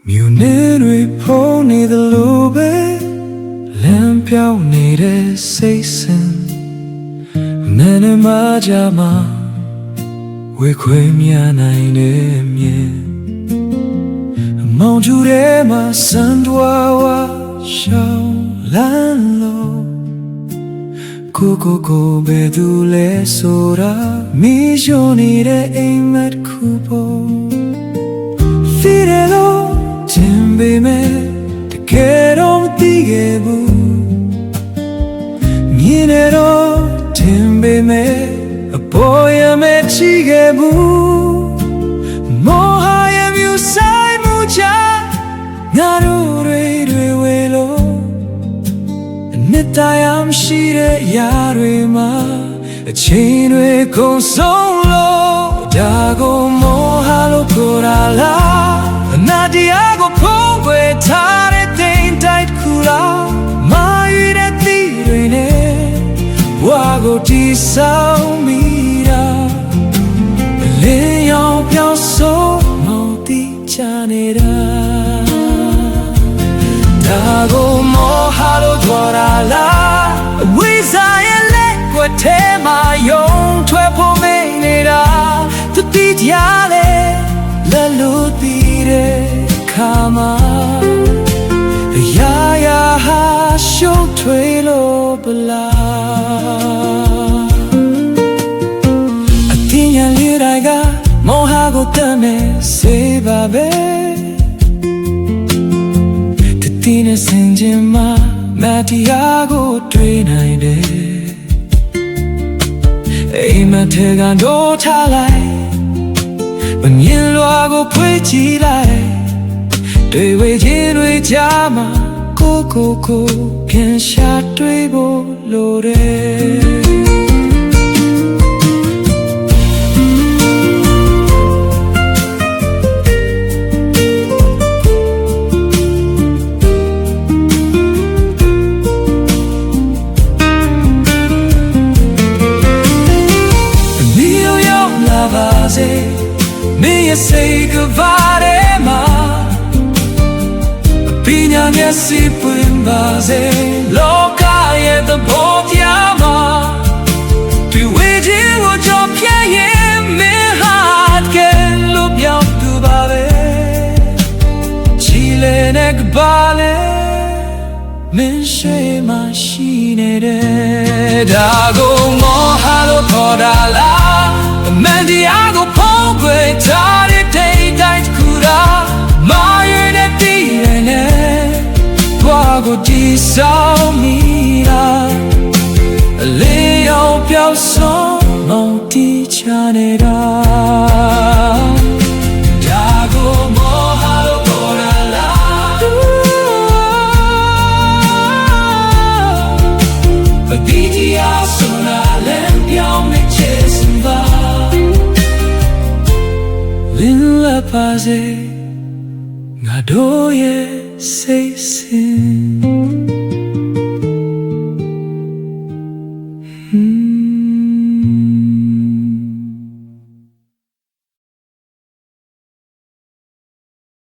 မြို့နယ်တွေဖုံးနေသလိုပဲလမ်းပြောင်းနေတဲ့စိတ်ဆင်မနဲ့မကြမှာဝေခွေမြနိုင်တဲ့မြင်မောင်ကျူထဲမှာစံတော်ဝါရှောင်းလန်းလို့ကိုဘယ်သူလဲဆိုတာမီးရှို့နေတဲ့အိမ်မက်ခုပေါ်ဖီရဲလို့တင်ပေမဲ့တကယ်တော့မသိခဲ့ဘူးမြင်နေတော့တင်ပေမဲ့အပေါ်ရမဲ့ချီခဲ့ဘူးမောဟရဲ့မြူဆိုင်မှုချငါတို့တွေဝေလို့နှစ်တိုင်းရှိတဲ့ຢာတွေမှာအချိန်တွေကုန်ဆုံးလို့ဒါကိုမောဟလို့ခေါ်တာလားအနာတရားကိုဖုံးကွယ်ထားတဲ့တိမ်တိုက်ခုလားမာရည်တဲ့သီးတွေနဲ့ဘဝကိုတည်ဆောင်မိတာလင်းရောင်ပြောင်းဆုံးမောင်တိချနေတာဒါကိုမောဟလို့ခေါ်တာလားဝိဇာရဲ့လက်ကွက်ထဲမှာယုံထွက်ဖို့မိနေတာသူတိတရားလေလက်လို့တည်တဲ့ခါမှာအရာရာဟာရှုံးထွေးလို့ပလားအတင်းရလေးတိုင်းကမောဟကိုတတ်မဲ့စေပါပဲဒီနဲ့စင်ခြင်းမှာမတရားကိုတွေ့နိုင်တယ်အိမ်မထဲကတော့ထားလိုက်မမြင်လွာကိုဖွေးကြည့်လိုက်တွေ့ဝေခြင်းတွေကြားမှာကိုပြန်ရှာတွေ့ဖို့လိုတယ်မင်းရဲ့စိတ်ကဘာရဲမှာပညာမျက်စိပွင့်ပါစေလောကရဲ့သဘောတရားမှာတွေ့ဝေခြင်းကိုကြော်ဖြတ်ရင်မင်းဟာကဲလို့ပြောင်းသူပါပဲချီလေနဲ့ကဘာလဲမင်းရှိမှရှိနေတယ်ဒါကိုမောဟလို့ခေါ်တာလားအမှန်တရားကိုဖုံးကွယ်ထားတဲ့တိမ်တိုက်ခုရာမာရည်တဲ့တည်ရနဲ့ဘဝကိုတည်ဆောင်မိတာအလေးရောင်ပြောင်းဆုံးမောင်တီးချနေတာဒါကိုမောဟလို့ခေါ်တာလားအဒီတရားဆိုတာလည်းပြောင်းနေချင်စပါလင်းလာပါစေငါတို့ရဲ့စိတ်ဆင်း